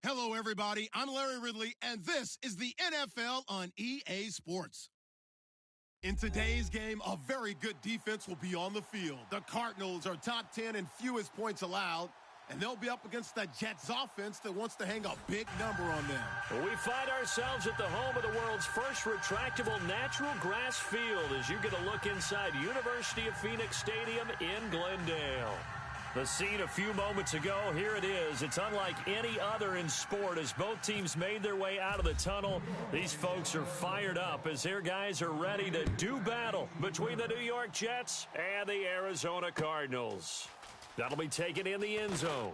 Hello, everybody. I'm Larry Ridley, and this is the NFL on EA Sports. In today's game, a very good defense will be on the field. The Cardinals are top 10 in fewest points allowed, and they'll be up against the Jets offense that wants to hang a big number on them. We find ourselves at the home of the world's first retractable natural grass field as you get a look inside University of Phoenix Stadium in Glendale. The scene a few moments ago, here it is. It's unlike any other in sport as both teams made their way out of the tunnel. These folks are fired up as their guys are ready to do battle between the New York Jets and the Arizona Cardinals. That'll be taken in the end zone.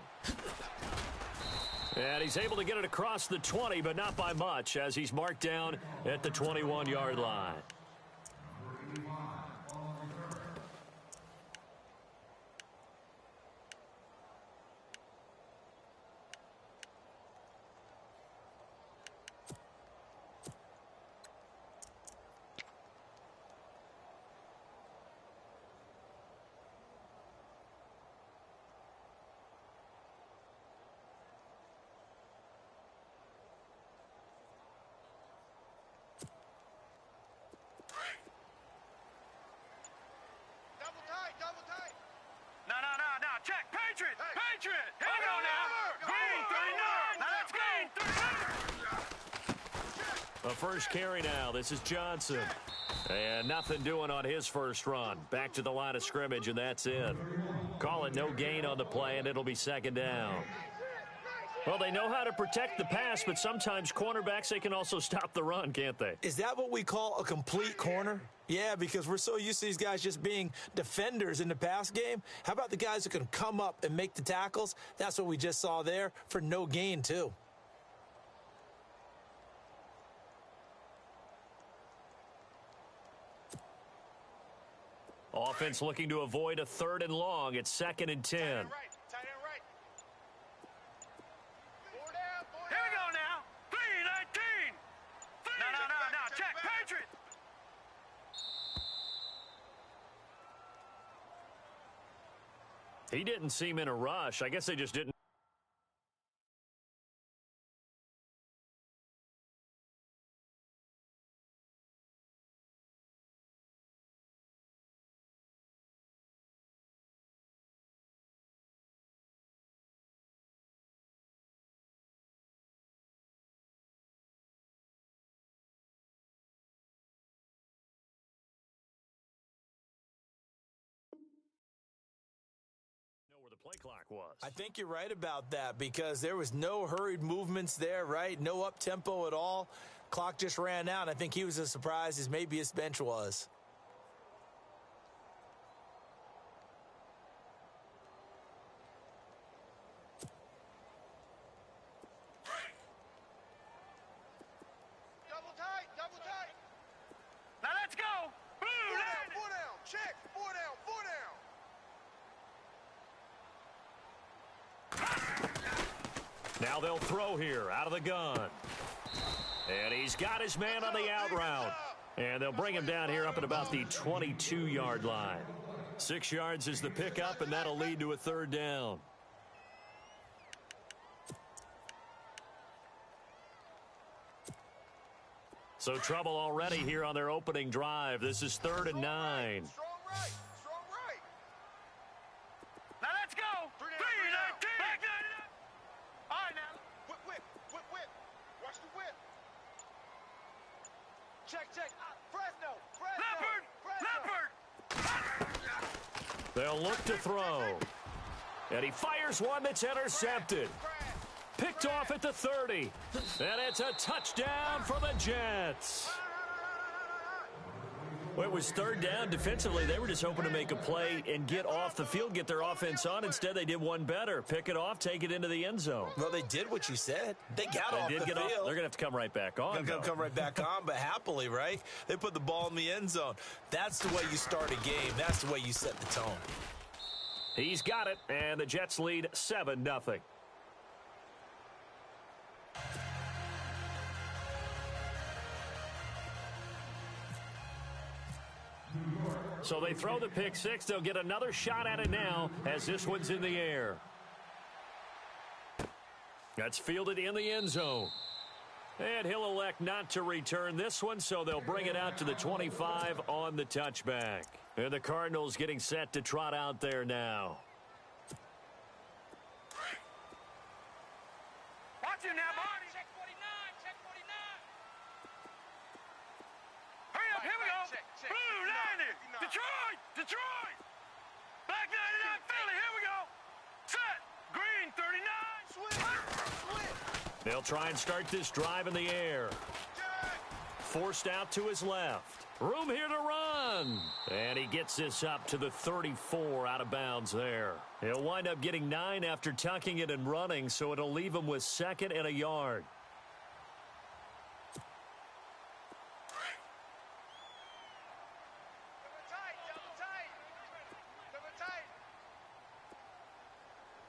And he's able to get it across the 20, but not by much as he's marked down at the 21-yard line. Check, Patriot! Patriot! Here we go now! Green, 39! Now let's go! A first carry now. This is Johnson. And nothing doing on his first run. Back to the line of scrimmage, and that's it. Call it no gain on the play, and it'll be second down. Well, they know how to protect the pass, but sometimes cornerbacks, they can also stop the run, can't they? Is that what we call a complete corner? Yeah, because we're so used to these guys just being defenders in the pass game. How about the guys who can come up and make the tackles? That's what we just saw there for no gain, too. Offense looking to avoid a 3rd and long. It's 2nd and 10. He didn't seem in a rush. I guess they just didn't. Play clock was. I think you're right about that because there was no hurried movements there, right? No up-tempo at all. Clock just ran out. I think he was as surprised as maybe his bench was. Double tight. Now let's go. Four down. Check. Four down. Now they'll throw here out of the gun. And he's got his man on the out route. And they'll bring him down here up at about the 22-yard line. 6 yards is the pickup, and that'll lead to a 3rd down. So trouble already here on their opening drive. This is 3rd and 9. Strong right. Now let's go. 3-19. All right, now. Whip. Watch the whip. Check. Fresno. Leopard. They'll look to throw. And he fires one that's intercepted. Picked off at the 30. And it's a touchdown for the Jets. Well, it was 3rd down. Defensively, they were just hoping to make a play and get off the field, get their offense on. Instead, they did one better. Pick it off, take it into the end zone. Well, they did what you said. They got off the field. They're going to have to come right back on. They're going to come right back on, but happily, right? They put the ball in the end zone. That's the way you start a game. That's the way you set the tone. He's got it, and the Jets lead 7-0. So they throw the pick six. They'll get another shot at it now as this one's in the air. That's fielded in the end zone. And he'll elect not to return this one, so they'll bring it out to the 25 on the touchback. And the Cardinals getting set to trot out there now. Watch him now, Barney. Check 49, check 49. Hurry up, here we go. Blue 90, Detroit, Detroit. Black 99, Philly, here we go. Set, green 39, switch. They'll try and start this drive in the air. Forced out to his left. Room here to run. And he gets this up to the 34 out of bounds there. He'll wind up getting 9 after tucking it and running, so it'll leave him with 2nd and a yard.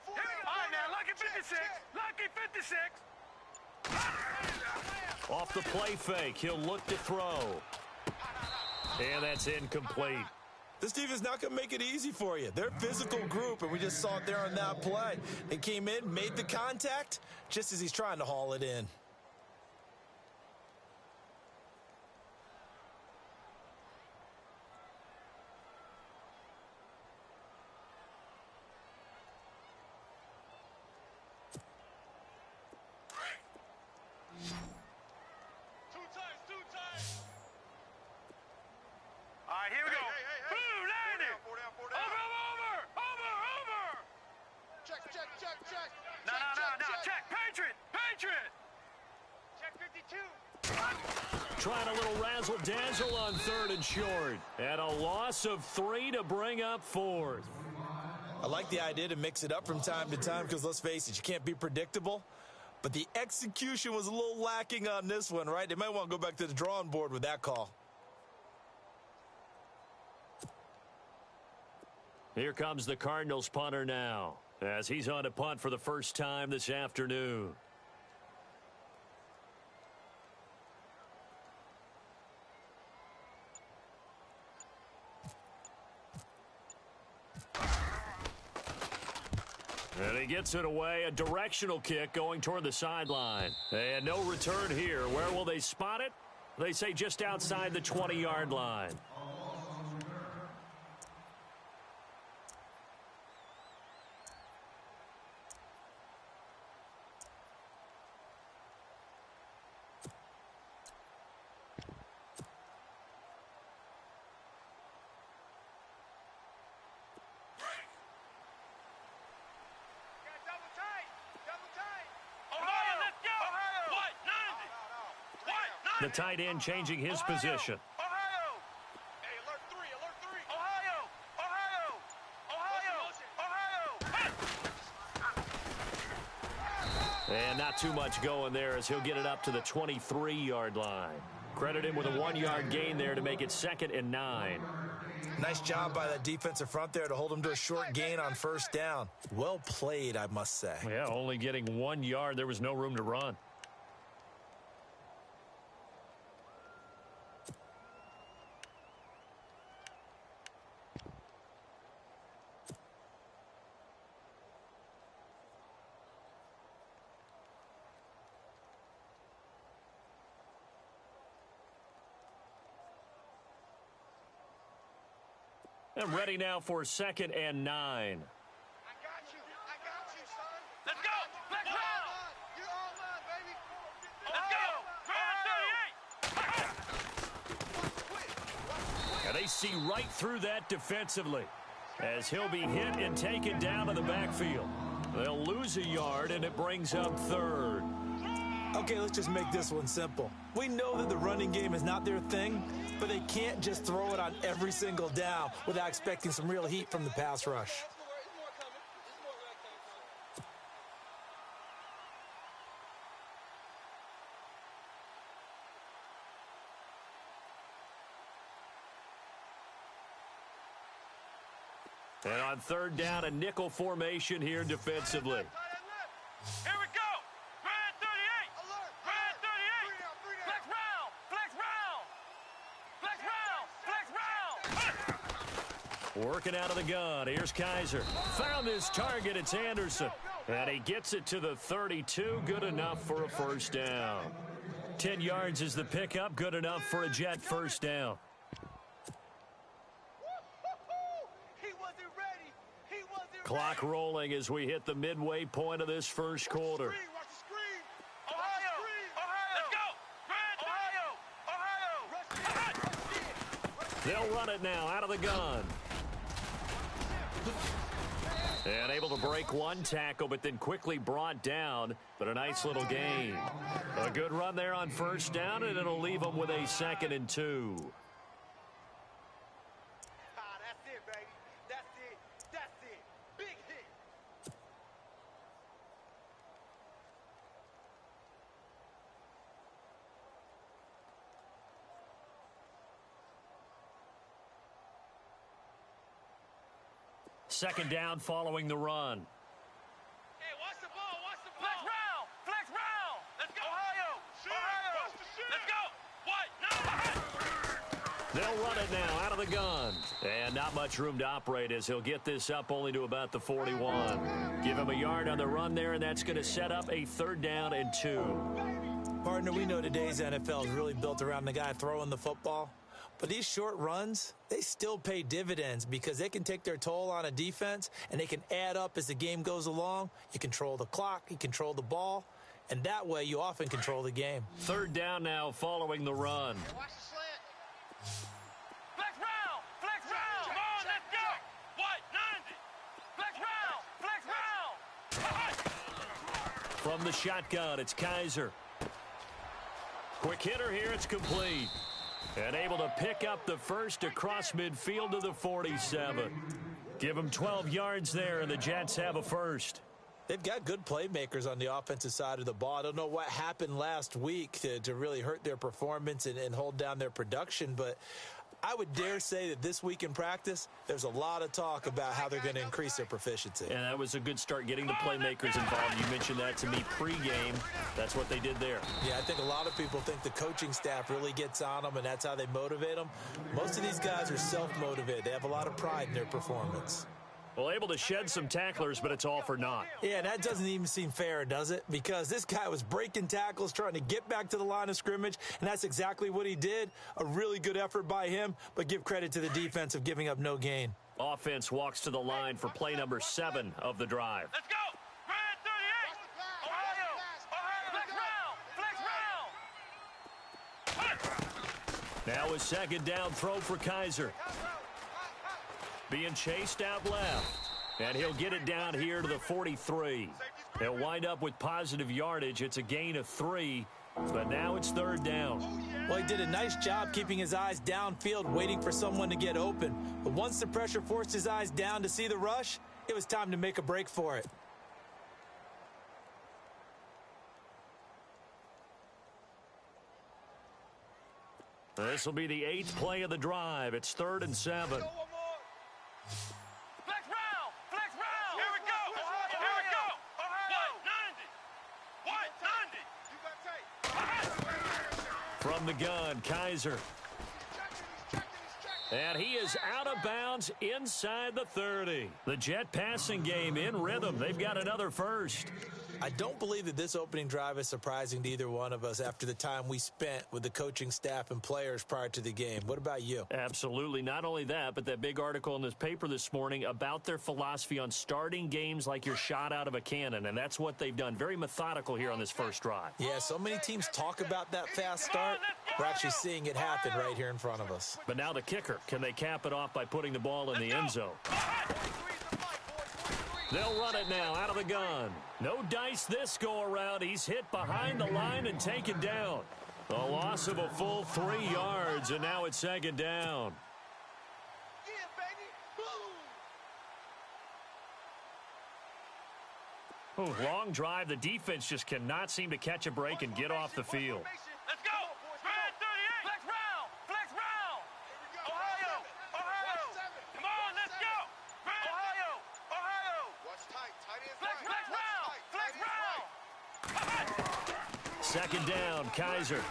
All right, now, lucky 56. Lucky 56. Off the play fake, he'll look to throw. And that's incomplete. This defense not going to make it easy for you. They're a physical group, and we just saw it there on that play. They came in, made the contact, just as he's trying to haul it in. All right, here we go. Blue 90. Over. Check. No. Check. Patriot. Check 52. Trying a little razzle-dazzle on 3rd and short. And a loss of 3 to bring up 4th. I like the idea to mix it up from time to time because, let's face it, you can't be predictable. But the execution was a little lacking on this one, right? They might want to go back to the drawing board with that call. Here comes the Cardinals punter now, as he's on to punt for the first time this afternoon. And he gets it away, a directional kick going toward the sideline. And no return here. Where will they spot it? They say just outside the 20-yard line. The tight end changing his position. Ohio. Hey, alert 3. Ohio. And not too much going there as he'll get it up to the 23-yard line. Credit him with a 1-yard gain there to make it 2nd and 9. Nice job by that defensive front there to hold him to a short gain on 1st down. Well played, I must say. Yeah, only getting 1 yard. There was no room to run. And ready now for 2nd and 9. I got you, son. Let's go. Let's roll. You're all mine, baby. Let's go. And they see right through that defensively as he'll be hit and taken down to the backfield. They'll lose a yard, and it brings up 3rd. Okay, let's just make this one simple. We know that the running game is not their thing, but they can't just throw it on every single down without expecting some real heat from the pass rush. And on 3rd down, a nickel formation here defensively. Here we go. Red 38. Alert. Red 38. Flex round. Working out of the gun. Here's Kaiser. Found his target. It's Anderson. And he gets it to the 32. Good enough for a first down. 10 yards is the pickup. Good enough for a Jet first down. Clock rolling as we hit the midway point of this first quarter. They'll run it now out of the gun. And able to break one tackle, but then quickly brought down. But a nice little gain. A good run there on first down, and it'll leave them with a 2nd and 2. That's it, baby. That's it. That's it. Big hit. Second down following the run. Hey, watch the ball. Watch the ball. Flex round. Flex round. Let's go. Ohio. Let's go. What? No. They'll run it now out of the gun. And not much room to operate as he'll get this up only to about the 41. Give him a yard on the run there, and that's going to set up a 3rd down and 2. Partner, we know today's NFL is really built around the guy throwing the football. But these short runs, they still pay dividends because they can take their toll on a defense, and they can add up as the game goes along. You control the clock, you control the ball, and that way you often control the game. 3rd down now following the run. Watch the slant. Flex round. Flex round. Come on, let's go. What? 90. Flex round. Flex round. From the shotgun, it's Kaiser. Quick hitter here, it's complete. And able to pick up the first across midfield to the 47. Give them 12 yards there, and the Jets have a first. They've got good playmakers on the offensive side of the ball. I don't know what happened last week to really hurt their performance and hold down their production, but I would dare say that this week in practice, there's a lot of talk about how they're going to increase their proficiency. And that was a good start getting the playmakers involved. You mentioned that to me pregame. That's what they did there. Yeah, I think a lot of people think the coaching staff really gets on them, and that's how they motivate them. Most of these guys are self-motivated. They have a lot of pride in their performance. Well, able to shed some tacklers, but it's all for naught. Yeah, that doesn't even seem fair, does it? Because this guy was breaking tackles, trying to get back to the line of scrimmage, and that's exactly what he did. A really good effort by him, but give credit to the defense of giving up no gain. Offense walks to the line for play number 7 of the drive. Let's go. Grand 38. Ohio. Flex round. Flex round. Now a 2nd down throw for Kaiser. Being chased out left. And he'll get it down here to the 43. They'll wind up with positive yardage. It's a gain of 3, but now it's 3rd down. Well, he did a nice job keeping his eyes downfield, waiting for someone to get open. But once the pressure forced his eyes down to see the rush, it was time to make a break for it. This will be the 8th play of the drive. It's 3rd and 7. Flex round. Flex round. Here we go. Ohio. Here we go. Ohio. What? 90. What? 90. From the gun, Kaiser. And he is out of bounds inside the 30. The Jet passing game in rhythm. They've got another first. I don't believe that this opening drive is surprising to either one of us after the time we spent with the coaching staff and players prior to the game. What about you? Absolutely. Not only that, but that big article in this paper this morning about their philosophy on starting games like you're shot out of a cannon, and that's what they've done. Very methodical here on this first drive. Yeah, so many teams talk about that fast start. We're actually seeing it happen right here in front of us. But now the kicker. Can they cap it off by putting the ball in the end zone? They'll run it now out of the gun. No dice this go-around. He's hit behind the line and taken down. A loss of a full 3 yards, and now it's 2nd down. Ooh, long drive. The defense just cannot seem to catch a break and get off the field. Let's go. Grand 38. Flex round. Flex round. Ohio. Ohio. Come on, let's go. Ohio. Ohio. Watch tight. Tight ends Flex, flex round. Flex round. 2nd down, Kaiser.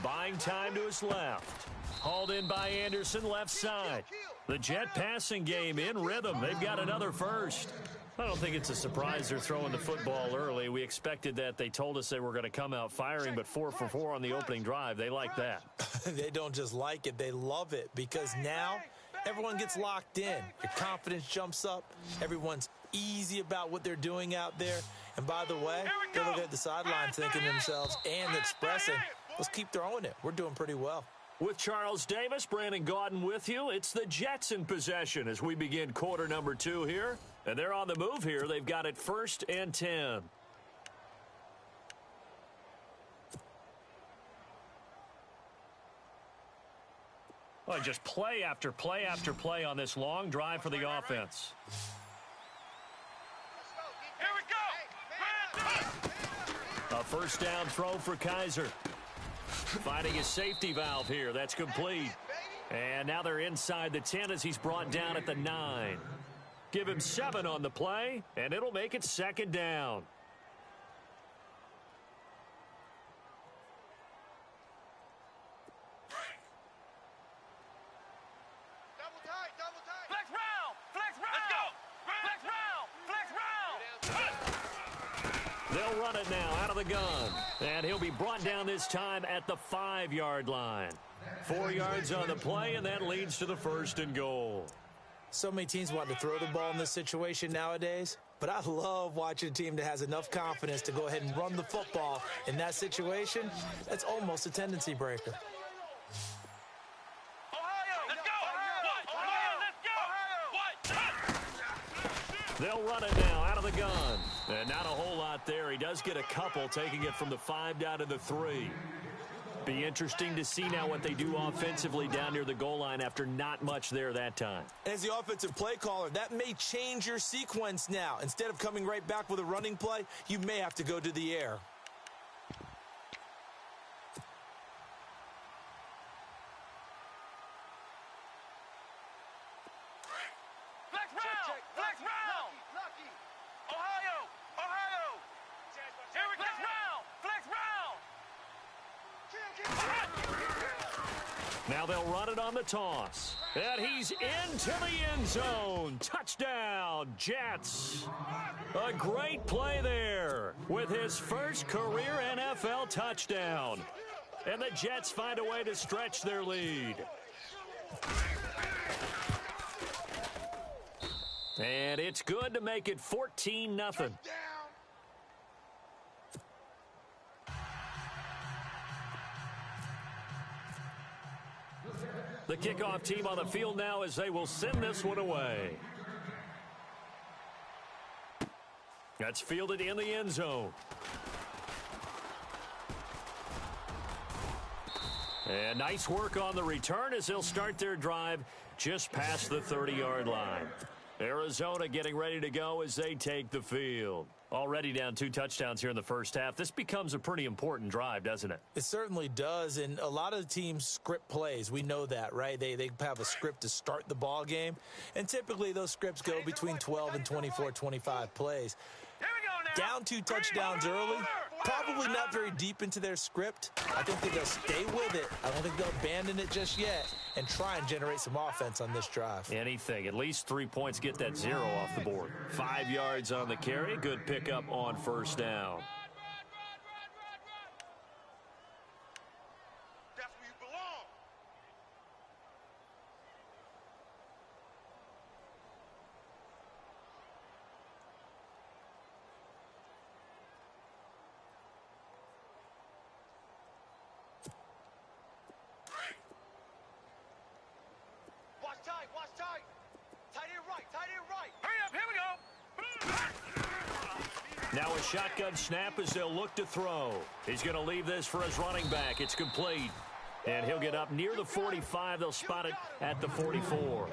Buying time to his left. Hauled in by Anderson, left side. The Jet passing game in rhythm. They've got another first. I don't think it's a surprise they're throwing the football early. We expected that. They told us they were going to come out firing, but 4 for 4 on the opening drive. They like that. They don't just like it, they love it, because now everyone gets locked in. Your confidence jumps up. Everyone's easy about what they're doing out there. And by the way, they're looking at the sideline thinking to themselves and expressing, let's keep throwing it. We're doing pretty well. With Charles Davis, Brandon Gaudin with you. It's the Jets in possession as we begin quarter number 2 here. And they're on the move here. They've got it 1st and 10. Well, just play after play after play on this long drive for the offense. Here we go. A first down throw for Kaiser. Finding his safety valve here. That's complete. And now they're inside the 10 as he's brought down at the 9. Give him 7 on the play, and it'll make it 2nd down. Double tight, double tight. Flex round, flex round. Let's go. Flex round, flex round. They'll run it now out of the gun. And he'll be brought down this time at the 5-yard line. 4 yards on the play, and that leads to the 1st and goal. So many teams want to throw the ball in this situation nowadays, but I love watching a team that has enough confidence to go ahead and run the football in that situation. That's almost a tendency breaker. They'll run it now out of the gun. And not a whole lot there. He does get a couple, taking it from the 5 down to the 3. Be interesting to see now what they do offensively down near the goal line after not much there that time. As the offensive play caller, that may change your sequence now. Instead of coming right back with a running play, you may have to go to the air. Flex round, flex round. Ohio, Ohio. Here we go. Flex round, flex round. Now they'll run it on the toss. And he's into the end zone. Touchdown, Jets. A great play there with his first career NFL touchdown. And the Jets find a way to stretch their lead. And it's good to make it 14-0. The kickoff team on the field now as they will send this one away. That's fielded in the end zone. And nice work on the return as they'll start their drive just past the 30-yard line. Arizona getting ready to go as they take the field. Already down 2 touchdowns here in the first half. This becomes a pretty important drive, doesn't it? It certainly does, and a lot of the teams script plays. We know that, right? They have a script to start the ball game, and typically those scripts go between 12 and 24, 25 plays. Down 2 touchdowns early, probably not very deep into their script. I think that they'll stay with it. I don't think they'll abandon it just yet and try and generate some offense on this drive. Anything. At least 3 points, get that 0 off the board. 5 yards on the carry. Good pickup on first down. That's where you belong. Watch tight, watch tight. Tight end right, tight end right. Hurry up, here we go. Now a shotgun snap as they'll look to throw. He's going to leave this for his running back. It's complete. And he'll get up near the 45. They'll spot it at the 44.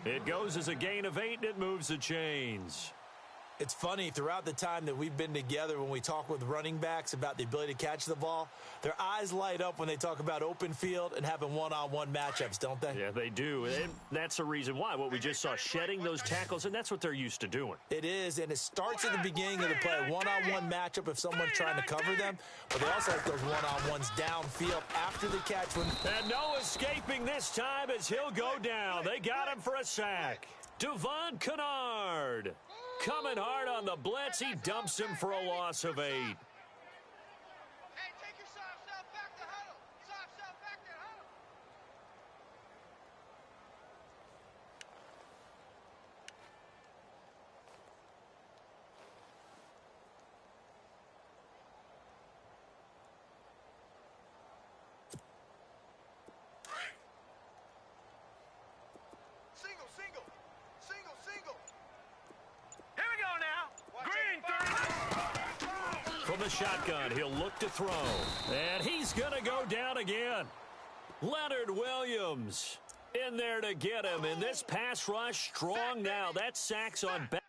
It goes as a gain of 8, and it moves the chains. It's funny, throughout the time that we've been together, when we talk with running backs about the ability to catch the ball, their eyes light up when they talk about open field and having one-on-one matchups, don't they? Yeah, they do. And that's the reason why. What we just saw, shedding those tackles, and that's what they're used to doing. It is, and it starts at the beginning of the play. One-on-one matchup if someone's trying to cover them, but they also have those one-on-ones downfield after the catch. And no escaping this time as he'll go down. They got him for a sack. Devon Kennard. Coming hard on the blitz. He dumps him for a loss of 8. Hey, take your soft self back to huddle. Soft self back to huddle. Single, single. Single, single. Here we go now. Green 30. From the shotgun, he'll look to throw. And he's going to go down again. Leonard Williams in there to get him. And this pass rush strong now. That sack's on back.